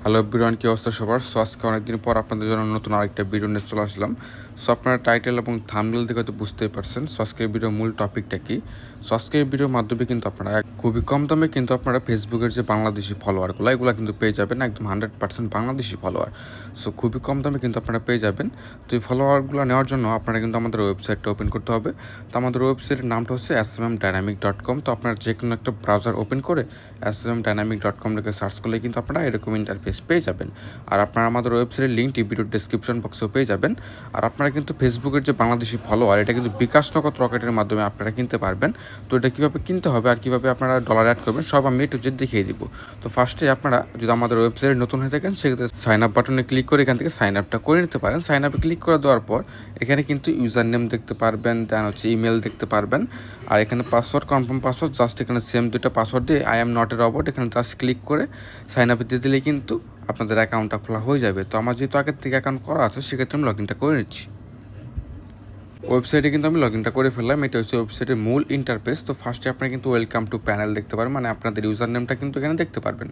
Hello everyone, কি অবস্থা সবার? সো আজকে অনেকদিন পর আপনাদের জন্য নতুন আরেকটা ভিডিও নিয়ে চলে আসলাম। সো আপনারা টাইটেল এবং থাম্বনেল দেখে হয়তো বুঝতেই পারছেন সো আজকের ভিডিওর মূল টপিকটা কি। সো আজকের ভিডিওর মাধ্যমে কিন্তু আপনারা খুবই কম দামে কিন্তু আপনারা ফেসবুকের যে বাংলাদেশি ফলোয়ারগুলো এগুলো কিন্তু পেয়ে যাবেন, একদম 100% বাংলাদেশি ফলোয়ার। সো খুবই কম দামে কিন্তু আপনারা পেয়ে যাবেন। তো এই ফলোয়ারগুলো নেওয়ার জন্য আপনারা কিন্তু আমাদের ওয়েবসাইটটা ওপেন করতে হবে। তো আমাদের ওয়েবসাইটের নামটা হচ্ছে smmdynamic.com। তো আপনারা যে কোনো একটা ব্রাউজার ওপেন করে smmdynamic.com লিখে সার্চ করলে কিন্তু আপনারা এরকম ইন্টারফেস পেয়ে যাবেন। আর আপনারা আমাদের ওয়েবসাইটের লিঙ্কটি ভিডিওর ডেসক্রিপশন বক্সেও পেয়ে যাবেন। আর আপনারা কিন্তু ফেসবুকের যে বাংলাদেশি ফলোয়ার এটা কিন্তু বিকাশ নগদ রকেটের মাধ্যমে আপনারা কিনতে পারবেন। তো এটা কীভাবে কিনতে হবে আর কীভাবে আপনারা ডলার অ্যাড করবেন সব আমি একটু দেখিয়ে দিব। তো ফার্স্টে আপনারা যদি আমাদের ওয়েবসাইটে নতুন হয়ে থাকেন সেক্ষেত্রে সাইন আপ বাটনে ক্লিক করে এখান থেকে সাইন আপটা করে নিতে পারেন। সাইন আপে ক্লিক করে দেওয়ার পর এখানে কিন্তু ইউজার নেম দেখতে পারবেন, দেন হচ্ছে ইমেল দেখতে পারবেন। আর এখানে পাসওয়ার্ড, কনফার্ম পাসওয়ার্ড, জাস্ট এখানে সেম দুটো পাসওয়ার্ড দিয়ে I am not a robot এখানে জাস্ট ক্লিক করে সাইন আপে দিয়ে দিলেই কিন্তু আপনাদের অ্যাকাউন্টটা খোলা হয়ে যাবে। তো আমার যেহেতু আগের থেকে অ্যাকাউন্ট করা আছে সেক্ষেত্রে আমি লগ ইনটা করে নিচ্ছি। ওয়েবসাইটে কিন্তু আমি লগ ইনটা করে ফেললাম। এটা হচ্ছে ওয়েবসাইটের মূল ইন্টারফেস। তো ফার্স্টে আপনারা কিন্তু ওয়েলকাম টু প্যানেল দেখতে পারবেন, মানে আপনাদের ইউজার নেমটা কিন্তু এখানে দেখতে পারবেন।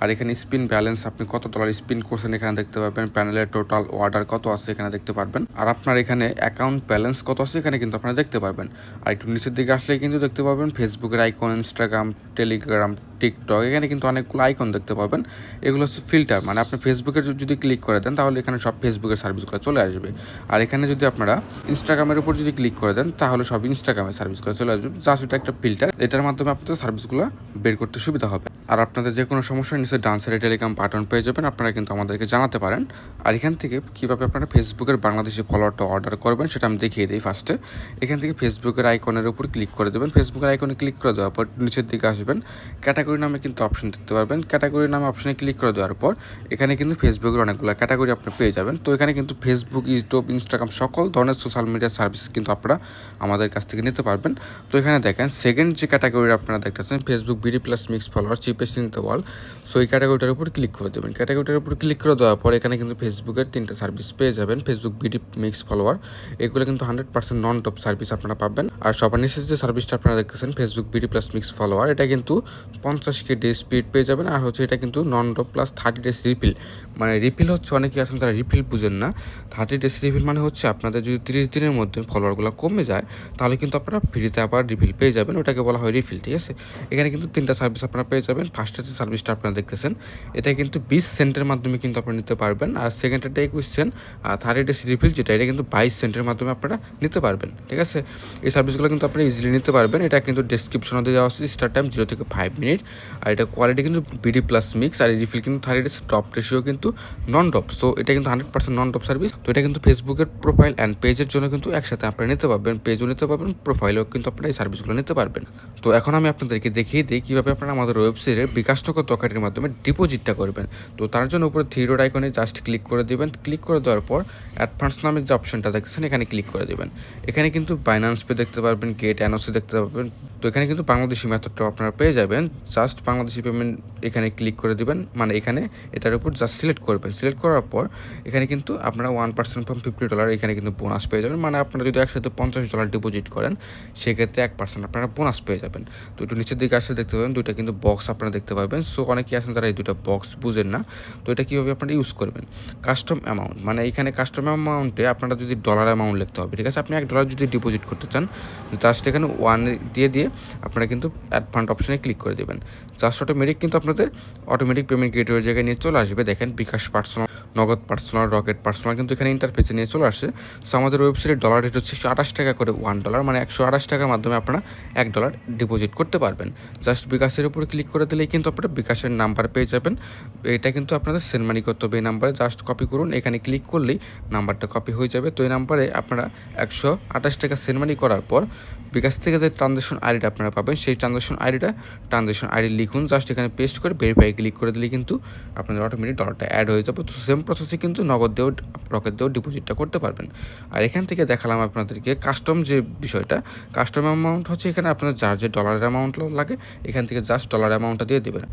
আর এখানে স্পিন ব্যালেন্স, আপনি কত ডলার স্পিন করছেন এখানে দেখতে পারবেন। প্যানেলের টোটাল অর্ডার কত আছে এখানে দেখতে পারবেন। আর আপনার এখানে অ্যাকাউন্ট ব্যালেন্স কত আছে এখানে কিন্তু আপনারা দেখতে পারবেন। আর একটু নিচের দিকে আসলে কিন্তু দেখতে পাবেন ফেসবুকের আইকন, ইনস্টাগ্রাম, টেলিগ্রাম, টিকটক, এখানে কিন্তু অনেকগুলো আইকন দেখতে পাবেন। এগুলো হচ্ছে ফিল্টার, মানে আপনি ফেসবুকের যদি ক্লিক করে দেন তাহলে এখানে সব ফেসবুকের সার্ভিসগুলো চলে আসবে। আর এখানে যদি আপনারা ইনস্টাগ্রামের উপর যদি ক্লিক করে দেন তাহলে সব ইনস্টাগ্রামের সার্ভিসগুলো চলে আসবে। জাস্ট এটা একটা ফিল্টার, এটার মাধ্যমে আপনাদের সার্ভিসগুলো বের করতে সুবিধা হবে। আর আপনাদের যে কোনো সমস্যা নিচে ডান সাইডে টেলিগ্রাম বাটন পেয়ে যাবেন, আপনারা কিন্তু আমাদেরকে জানাতে পারেন। আর এখান থেকে কীভাবে আপনারা ফেসবুকের বাংলাদেশি ফলোয়ারটা অর্ডার করবেন সেটা আমি দেখিয়ে দিই। ফার্স্টে এখান থেকে ফেসবুকের আইকনের উপর ক্লিক করে দেবেন। ফেসবুকের আইকনে ক্লিক করে দেওয়ার পর নিচের দিকে আসবেন, ক্যাটাগরি নামে কিন্তু অপশন দেখতে পারবেন। ক্যাটাগরি নামে অপশনে ক্লিক করে দেওয়ার পর এখানে কিন্তু ফেসবুকের অনেকগুলো ক্যাটাগরি আপনি পেয়ে যাবেন। তো এখানে কিন্তু ফেসবুক, ইউটিউব, ইনস্টাগ্রাম সকল ধরনের সোশ্যাল মিডিয়া সার্ভিস কিন্তু আপনারা আমাদের কাছ থেকে নিতে পারবেন। তো এখানে দেখেন সেকেন্ড যে ক্যাটাগরি আপনারা দেখতেছেন Facebook BD plus mix follower cheapest in the world. So এই ক্যাটাগরিটার উপর ক্লিক করে দেবেন। ক্যাটাগরিটার উপর ক্লিক করে দেওয়ার পর এখানে কিন্তু ফেসবুকের 3টা সার্ভিস পেয়ে যাবেন। ফেসবুক বিডি মিক্স ফলোয়ার এগুলো কিন্তু 100% নন টপ সার্ভিস আপনারা পাবেন। আর সবার নিচে যে সার্ভিসটা আপনারা দেখতেছেন Facebook BD plus mix follower এটা কিন্তু 50 ডে স্পিড পেয়ে যাবেন। আর হচ্ছে এটা কিন্তু নন টপ প্লাস 30 ডেজ রিফিল। মানে রিফিল হচ্ছে অনেকে আছেন যারা রিফিল বুঝেন না। 30 ডেজ রিফিল মানে হচ্ছে আপনাদের যদি 30 দিনের মধ্যে ফলোয়ারগুলো কমে যায় তাহলে কিন্তু আপনারা ফ্রিতে আবার রিফিল পেয়ে যাবেন, ওটাকে বলা হয় রিফিল। ঠিক আছে, এখানে কিন্তু 3টা সার্ভিস আপনারা পেয়ে যাবেন। ফার্স্টের যে সার্ভিসটা আপনারা দেখতেছেন এটা কিন্তু 20 সেন্টের মাধ্যমে কিন্তু আপনারা নিতে পারবেন। আর সেকেন্ডটা 21 সেন্ট, আর 30 ডেজ রিফিল যেটা এটা কিন্তু 22 সেন্টের মাধ্যমে আপনারা নিতে পারবেন। ঠিক আছে, এই সার্ভিসগুলো কিন্তু আপনারা ইজিলি নিতে পারবেন। এটা কিন্তু ডেসক্রিপশনে দেওয়া আছে, স্টার্ট টাইম 0 থেকে 5 মিনিট। আর এটা কোয়ালিটি কিন্তু বিডি প্লাস মিক্স, আর রিফিল কিন্তু 30 ডেজ, টপ রেশিও কিন্তু নন টপ। সো এটা কিন্তু 100% নন টপ সার্ভিস। তো এটা কিন্তু ফেসবুকের প্রোফাইল অ্যান্ড পেজের জন্য কিন্তু একসাথে আপনারা নিতে পারবেন। পেজও নিতে পারবেন, প্রোফাইলও কিন্তু আপনারা এই সার্ভিসগুলো নিতে পারবেন। তো এখন আমি আপনাদেরকে দেখিয়ে দিই কীভাবে আপনারা আমাদের ওয়েবসাইটের বিকাশ নগদ রকেটের মাধ্যমে ডিপোজিটটা করবেন। তো তার জন্য উপরে থ্রি ডট আইকনে জাস্ট ক্লিক করে দেবেন। ক্লিক করে দেওয়ার পর অ্যাডভান্স নামের যে অপশনটা দেখতেছেন এখানে ক্লিক করে দেবেন। এখানে কিন্তু বাইন্যান্স পে দেখতে পারবেন, গেট এনওসি দেখতে পারবেন। তো এখানে কিন্তু বাংলাদেশি মেথডটাও আপনারা পেয়ে যাবেন। জাস্ট বাংলাদেশি পেমেন্ট এখানে ক্লিক করে দেবেন, মানে এখানে এটার উপর জাস্ট সিলেক্ট করবেন। সিলেক্ট করার পর এখানে কিন্তু আপনারা 1% ফ্রম $50 এখানে কিন্তু বোনাস পেয়ে যাবেন। মানে আপনারা যদি একসাথে $50 ডিপোজিট করেন সেক্ষেত্রে 1% আপনারা বোনাস পেয়ে যাবেন। তো একটু নিচের দিকে আসলে দেখতে পাবেন দুইটা কিন্তু বক্স আপনারা দেখতে পাবেন। সো অনেকেই আছেন যারা এই দুটো বক্স বুঝেন না। তো এটা কীভাবে আপনারা ইউজ করবেন, কাস্টম অ্যামাউন্ট, মানে এখানে কাস্টম অ্যামাউন্টে আপনারা যদি ডলার অ্যামাউন্ট লিখতে হবে। ঠিক আছে, আপনি $1 যদি ডিপোজিট করতে চান জাস্ট এখানে 1 দিয়ে আপনারা কিন্তু অ্যাড ফান্ড অপশনে ক্লিক করে দেবেন। জাস্ট অটোমেটিক কিন্তু আপনাদের অটোমেটিক পেমেন্ট গেটওয়ের জায়গায় নিয়ে চলে আসবে। দেখেন বিকাশ পার্সোনাল, নগদ পার্সোনাল, রকেট পার্সোনাল কিন্তু এখানে ইন্টারফেসে নিয়ে চলে আসে। সো আমাদের ওয়েবসাইটের ডলার রেট হচ্ছে 128 টাকা করে $1, মানে 128 টাকার মাধ্যমে আপনারা $1 ডিপোজিট করতে পারবেন। জাস্ট বিকাশের উপরে ক্লিক করে দিলেই কিন্তু আপনারা বিকাশের নাম্বার পেয়ে যাবেন। এটা কিন্তু আপনাদের সেন্ড মানি করতে হবে। এই নাম্বারে জাস্ট কপি করুন, এখানে ক্লিক করলেই নাম্বারটা কপি হয়ে যাবে। তো এই নাম্বারে আপনারা 128 টাকা সেন্ড মানি করার পর বিকাশ থেকে যে ট্রানজ্যাকশন আইডিটা আপনারা পাবেন সেই ট্রানজ্যাকশন আইডি লিখুন। জাস্ট এখানে পেস্ট করে ভেরিফাই ক্লিক করে দিলেই কিন্তু আপনাদের অটোমেটিক ডলারটা অ্যাড হয়ে যাবে। তো সেম প্রসেসে কিন্তু নগদ দিয়েও, রকেট দিয়েও ডিপোজিটটা করতে পারবেন। আর এখান থেকে দেখালাম আপনাদেরকে কাস্টম যে বিষয়টা। কাস্টম অ্যামাউন্ট হচ্ছে এখানে আপনাদের যার যে ডলারের অ্যামাউন্ট লাগে এখান থেকে জাস্ট ডলার অ্যামাউন্টটা দিয়ে দেবেন।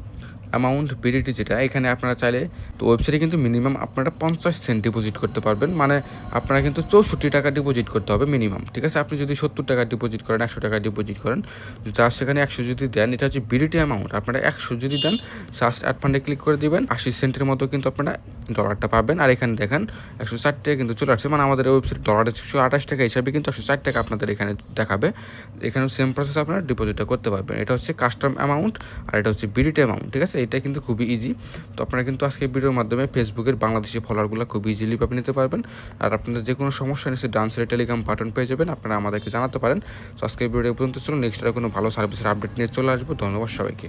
অ্যামাউন্ট বিডিটি যেটা, এখানে আপনারা চাইলে তো ওয়েবসাইটে কিন্তু মিনিমাম আপনারা 50 সেন্ট ডিপোজিট করতে পারবেন, মানে আপনারা কিন্তু 64 টাকা ডিপোজিট করতে হবে মিনিমাম, ঠিক আছে। আপনি যদি 70 টাকা ডিপোজিট করেন, 100 টাকা ডিপোজিট করেন, জাস্ট সেখানে 100 যদি দেন, এটা হচ্ছে বিডিটি অ্যামাউন্ট, আপনারা 100 যদি দেন জাস্ট অ্যাড ফান্ডে ক্লিক করে দিবেন, 80 সেন্টের মতো কিন্তু আপনারা ডলারটা পাবেন। আর এখানে দেখেন 104 টাকা কিন্তু চলে আসছে, মানে আমাদের ওয়েবসাইট ডলারের 128 টাকা হিসাবে কিন্তু 104 টাকা আপনাদের এখানে দেখাবে। এখানেও সেম প্রসেস আপনারা ডিপোজিটটা করতে পারবেন। এটা হচ্ছে কাস্টম অ্যামাউন্ট আর এটা হচ্ছে বিডিটি অ্যামাউন্ট, ঠিক আছে। এটা কিন্তু খুবই ইজি। তো আপনারা কিন্তু আজকে ভিডিওর মাধ্যমে ফেসবুকের বাংলাদেশি ফলোয়ারগুলো খুব ইজিলি ভাবে নিতে পারবেন। আর আপনাদের যে কোনো সমস্যা নিচ্ছে ডান সাইডে টেলিগ্রাম বাটন পেয়ে যাবেন, আপনারা আমাদেরকে জানাতে পারেন। তো আজকে ভিডিও পর্যন্ত চলুন, নেক্সট কোনো ভালো সার্ভিসের আপডেট নিয়ে চলে আসবো। ধন্যবাদ সবাইকে।